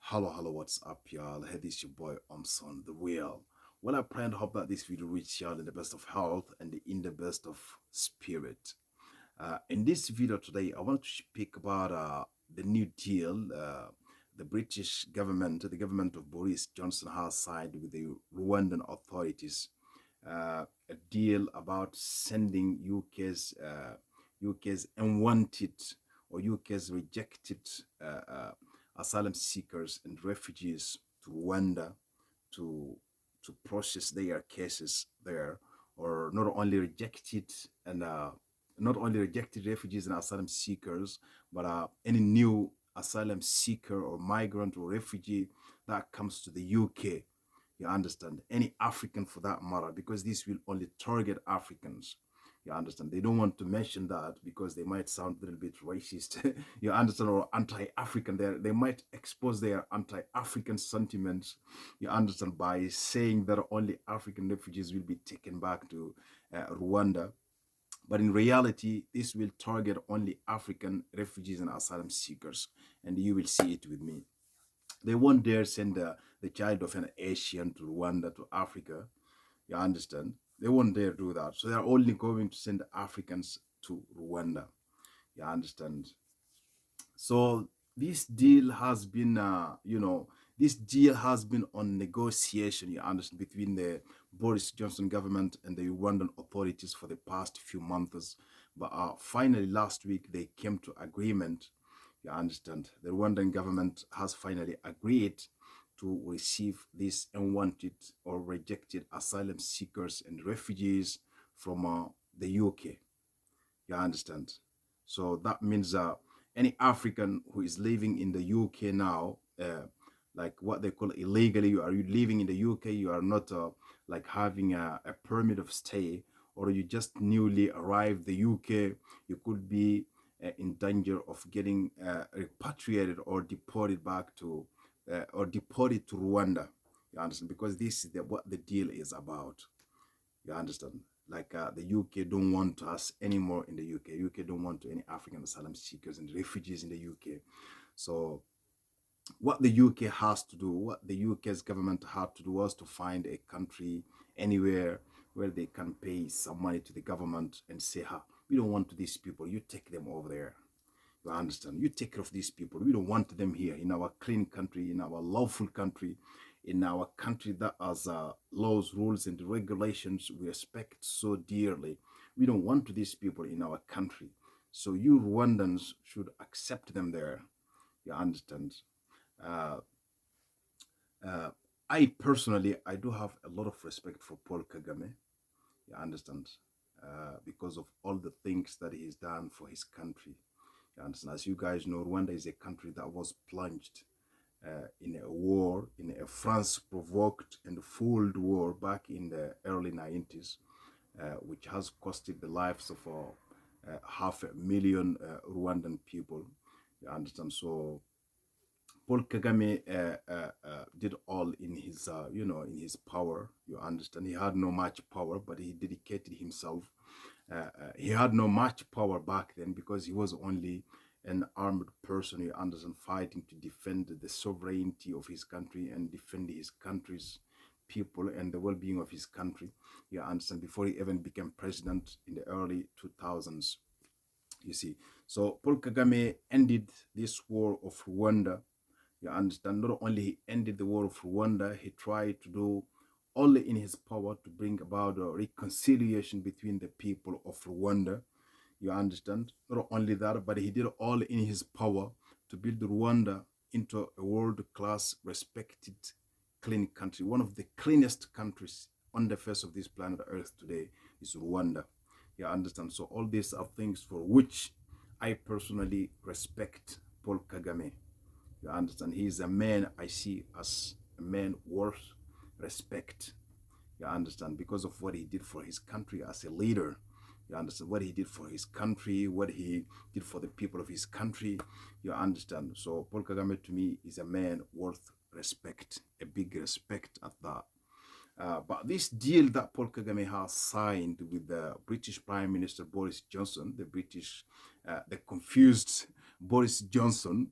Hello, what's up, y'all? Hey, this your boy Omson, the real. Well, I pray and hope that this video reach y'all in the best of health and in the best of spirit. In this video today, I want to speak about the New Deal. The British government, the government of Boris Johnson, has signed with the Rwandan authorities a deal about sending UK's unwanted or UK's rejected asylum seekers and refugees to Rwanda to process their cases there, or not only rejected refugees and asylum seekers, but any new asylum seeker or migrant or refugee that comes to the UK. You understand? Any African for that matter, because this will only target Africans. You understand? They don't want to mention that because they might sound a little bit racist. You understand? Or anti-African. They might expose their anti-African sentiments. You understand? By saying that only African refugees will be taken back to Rwanda. But in reality, this will target only African refugees and asylum seekers. And you will see it with me. They won't dare send the child of an Asian to Rwanda, to Africa. You understand? They won't dare do that. So they're only going to send Africans to Rwanda. You understand? So this deal has been, this deal has been on negotiation, you understand, between the Boris Johnson government and the Rwandan authorities for the past few months. But finally, last week, they came to agreement. You understand? The Rwandan government has finally agreed to receive these unwanted or rejected asylum seekers and refugees from the UK. You understand? So that means any African who is living in the UK now, like what they call illegally, you are living in the UK, you are not like having a permit of stay, or you just newly arrived the UK, you could be in danger of getting repatriated or deported back to, or deported to Rwanda. You understand? Because this is what the deal is about. You understand? Like the UK don't want us anymore in the UK. UK don't want any African asylum seekers and refugees in the UK. So what the UK has to do, what the UK's government had to do was to find a country anywhere where they can pay some money to the government and say, we don't want these people, you take them over there. You understand? You take care of these people. We don't want them here in our clean country, in our lawful country, in our country that has laws, rules, and regulations we respect so dearly. We don't want these people in our country. So you Rwandans should accept them there. You understand? Uh, uh, I personally, I do have a lot of respect for Paul Kagame. You understand? Because of all the things that he's done for his country. You understand? As you guys know, Rwanda is a country that was plunged in a war, in a France-provoked and fueled war back in the early 90s, which has costed the lives of 500,000 Rwandan people. You understand? So Paul Kagame did all in his, in his power. You understand? He had no much power, but he dedicated himself. He had no much power back then because he was only an armed person, you understand, fighting to defend the sovereignty of his country and defend his country's people and the well-being of his country. You understand? Before he even became president in the early 2000s, you see. So Paul Kagame ended this war of Rwanda. You understand? Not only he ended the war of Rwanda, he tried to do all in his power to bring about a reconciliation between the people of Rwanda. You understand? Not only that, but he did all in his power to build Rwanda into a world-class, respected, clean country. One of the cleanest countries on the face of this planet Earth today is Rwanda. You understand? So all these are things for which I personally respect Paul Kagame. You understand? He is a man I see as a man worth respect. You understand? Because of what he did for his country as a leader. You understand? What he did for his country, what he did for the people of his country. You understand? So Paul Kagame to me is a man worth respect, a big respect at that. But this deal that Paul Kagame has signed with the British Prime Minister Boris Johnson, the confused Boris Johnson,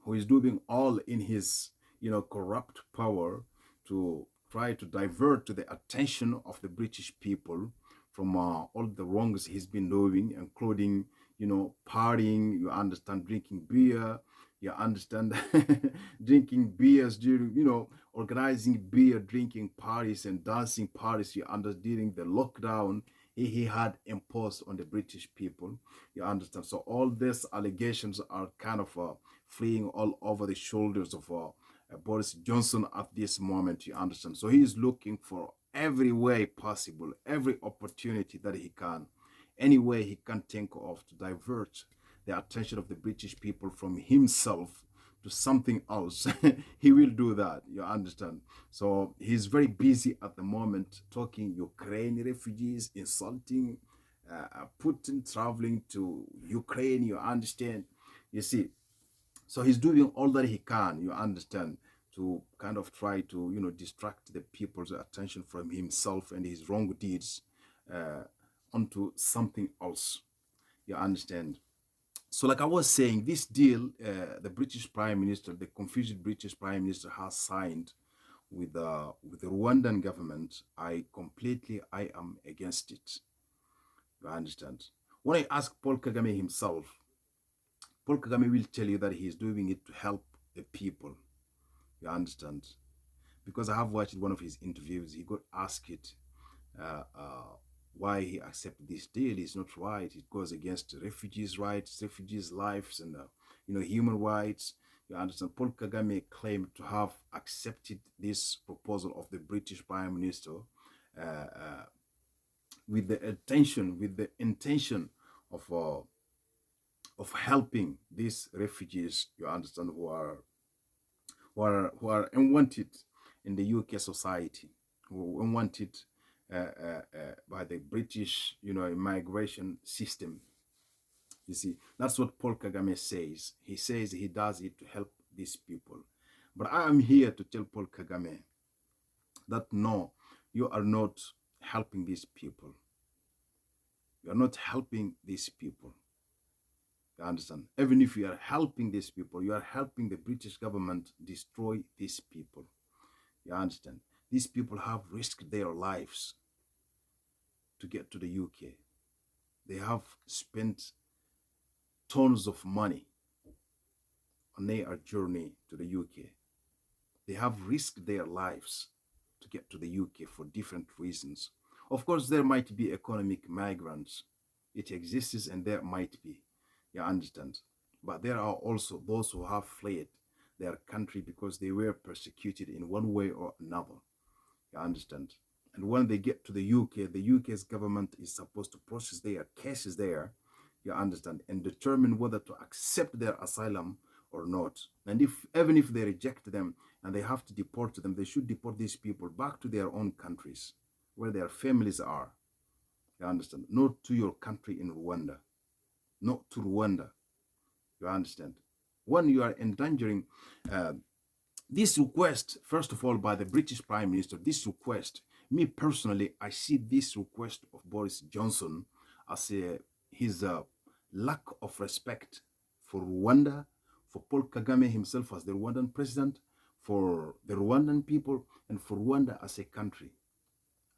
who is doing all in his, corrupt power to try to divert to the attention of the British people from all the wrongs he's been doing, including, partying, you understand, drinking beer, you understand, drinking beers during, organizing beer drinking parties and dancing parties, you understand, during the lockdown he had imposed on the British people, you understand. So all these allegations are kind of fleeing all over the shoulders of Boris Johnson at this moment, you understand. So he is looking for every way possible, every opportunity that he can, any way he can think of to divert the attention of the British people from himself to something else. He will do that, you understand. So he's very busy at the moment talking Ukraine refugees, insulting Putin, traveling to Ukraine, you understand. You see, so he's doing all that he can, you understand, to kind of try to, distract the people's attention from himself and his wrong deeds uh, onto something else, you understand. So like I was saying, this deal, the British Prime Minister, the confused British Prime Minister has signed with the Rwandan government. I am against it, you understand. When I ask Paul Kagame himself, Paul Kagame will tell you that he is doing it to help the people. You understand? Because I have watched one of his interviews. He got asked it uh, uh, why he accepted this deal. It's not right. It goes against refugees' rights, refugees' lives, and human rights. You understand? Paul Kagame claimed to have accepted this proposal of the British Prime Minister with the intention of helping these refugees, you understand, who are unwanted in the UK society, who are unwanted by the British, immigration system. You see, that's what Paul Kagame says. He says he does it to help these people. But I am here to tell Paul Kagame that no, you are not helping these people. You are not helping these people. You understand? Even if you are helping these people, you are helping the British government destroy these people. You understand? These people have risked their lives to get to the UK. They have spent tons of money on their journey to the UK. They have risked their lives to get to the UK for different reasons. Of course, there might be economic migrants. It exists and there might be. You understand? But there are also those who have fled their country because they were persecuted in one way or another. You understand? And when they get to the UK, the UK's government is supposed to process their cases there, you understand, and determine whether to accept their asylum or not. And even if they reject them and they have to deport them, they should deport these people back to their own countries where their families are. You understand? Not to your country in Rwanda. Not to Rwanda. You understand? When you are endangering this request, first of all, by the British Prime Minister, this request, me personally, I see this request of Boris Johnson as his lack of respect for Rwanda, for Paul Kagame himself as the Rwandan president, for the Rwandan people, and for Rwanda as a country.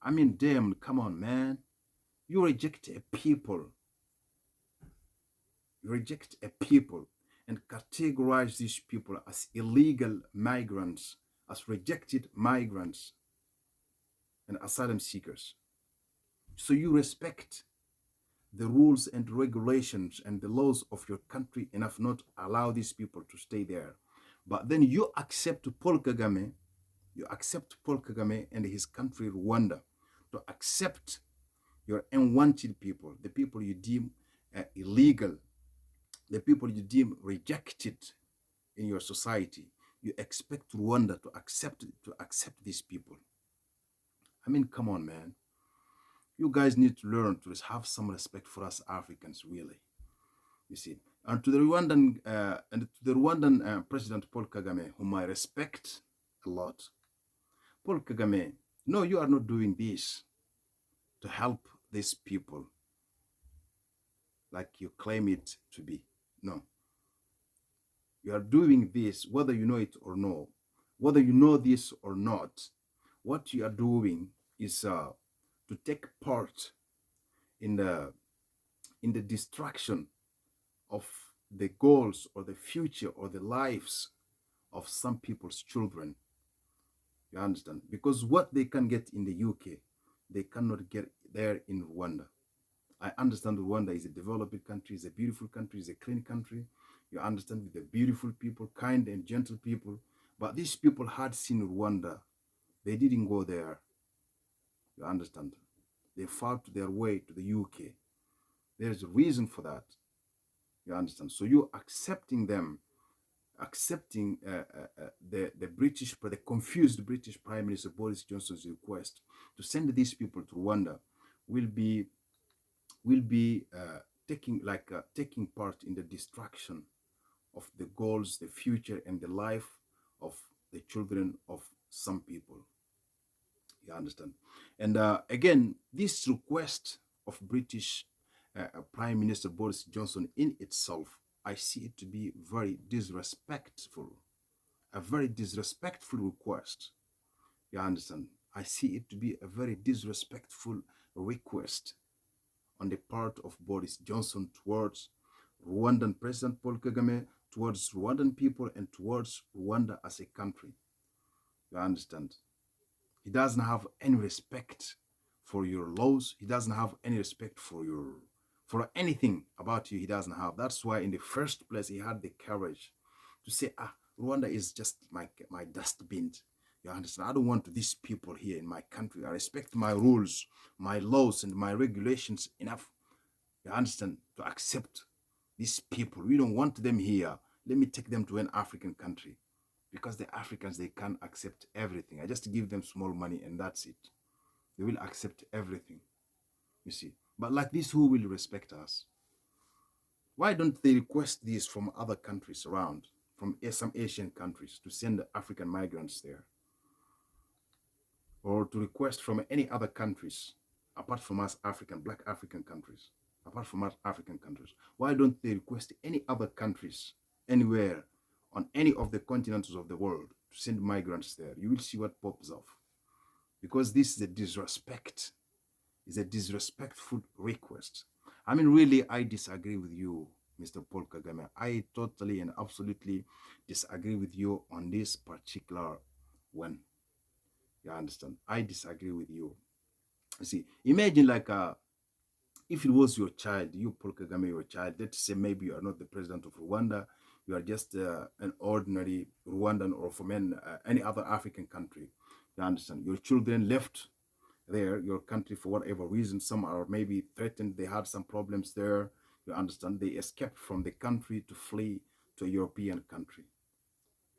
I mean, damn, come on, man. You reject a people. You reject a people and categorize these people as illegal migrants, as rejected migrants and asylum seekers. So you respect the rules and regulations and the laws of your country enough not allow these people to stay there. But then you accept Paul Kagame, and his country, Rwanda, to accept your unwanted people, the people you deem illegal, the people you deem rejected in your society. You expect Rwanda to accept these people. I mean, come on, man. You guys need to learn to have some respect for us Africans, really. You see, and to the Rwandan President Paul Kagame, whom I respect a lot. Paul Kagame, no, you are not doing this to help these people like you claim it to be. No. You are doing this whether you know it or no. Whether you know this or not, what you are doing is to take part in the destruction of the goals or the future or the lives of some people's children. You understand? Because what they can get in the UK, they cannot get there in Rwanda. I understand Rwanda is a developing country, is a beautiful country, is a clean country. You understand, with the beautiful people, kind and gentle people. But these people had seen Rwanda. They didn't go there. You understand? They fought their way to the UK. There's a reason for that. You understand? So you're accepting them, accepting the the confused British Prime Minister Boris Johnson's request to send these people to Rwanda will be taking part in the destruction of the goals, the future, and the life of the children of some people. You understand? And again, this request of British Prime Minister Boris Johnson in itself, I see it to be very disrespectful, a very disrespectful request. You understand? I see it to be a very disrespectful request on the part of Boris Johnson towards Rwandan President Paul Kagame, towards Rwandan people, and towards Rwanda as a country. You understand? He doesn't have any respect for your laws. He doesn't have any respect for anything about you. He doesn't have. That's why in the first place he had the courage to say, Rwanda is just my dustbin. You understand? I don't want these people here in my country. I respect my rules, my laws, and my regulations enough. You understand? To accept these people. We don't want them here. Let me take them to an African country. Because the Africans, they can't accept everything. I just give them small money and that's it. They will accept everything, you see. But like this, who will respect us? Why don't they request this from other countries around, from some Asian countries, to send African migrants there? Or to request from any other countries, apart from us black African countries, apart from us African countries? Why don't they request any other countries anywhere on any of the continents of the world to send migrants there? You will see what pops off. Because this is a disrespect. It's a disrespectful request. I mean, really, I disagree with you, Mr. Paul Kagame. I totally and absolutely disagree with you on this particular one. You understand? I disagree with you. See, imagine like if it was your child, you Paul Kagame, your child, let's say maybe you are not the president of Rwanda, you are just an ordinary Rwandan or from any other African country. You understand? Your children left there, your country, for whatever reason. Some are maybe threatened, they had some problems there. You understand? They escaped from the country to flee to a European country.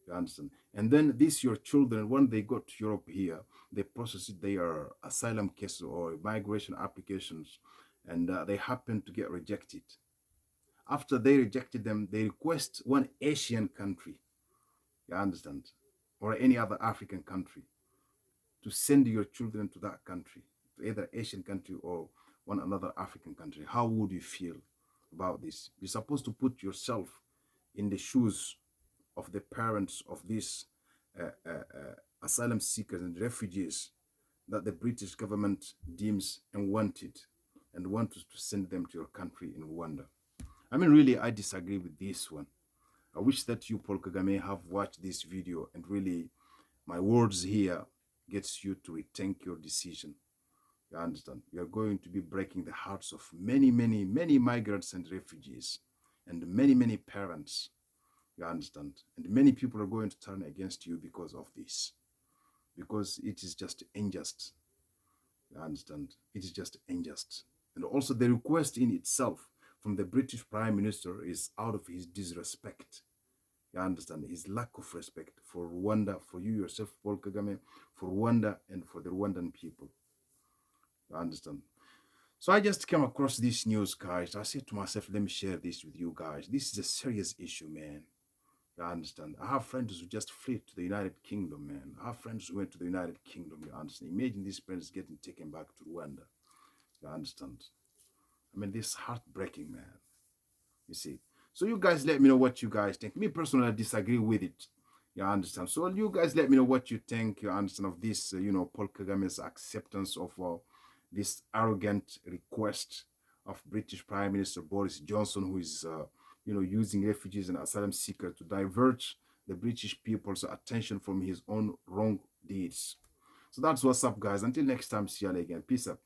You understand? And then these your children, when they got to Europe here, they processed their asylum cases or migration applications, and they happen to get rejected. After they rejected them, they request one Asian country, you understand, or any other African country, to send your children to that country, to either Asian country or one another African country. How would you feel about this? You're supposed to put yourself in the shoes of the parents of these asylum seekers and refugees that the British government deems unwanted and wants to send them to your country in Rwanda. I mean, really, I disagree with this one. I wish that you, Paul Kagame, have watched this video and really my words here gets you to rethink your decision. You understand? You're going to be breaking the hearts of many, many, many migrants and refugees and many, many parents. You understand? And many people are going to turn against you because of this. Because it is just unjust. You understand? It is just unjust. And also the request in itself from the British Prime Minister is out of his disrespect. You understand? His lack of respect for Rwanda, for you yourself, Paul Kagame, for Rwanda, and for the Rwandan people. You understand? So I just came across this news, guys. I said to myself, let me share this with you guys. This is a serious issue, man. You understand? I have friends who just fled to the United Kingdom, man. I have friends who went to the United Kingdom, you understand? Imagine these friends getting taken back to Rwanda. You understand? I mean, this is heartbreaking, man. You see? So you guys let me know what you guys think. Me personally, I disagree with it. You understand? So you guys let me know what you think. You understand of this, Paul Kagame's acceptance of this arrogant request of British Prime Minister Boris Johnson, who is, using refugees and asylum seekers to divert the British people's attention from his own wrong deeds. So that's what's up, guys. Until next time, see you again. Peace up.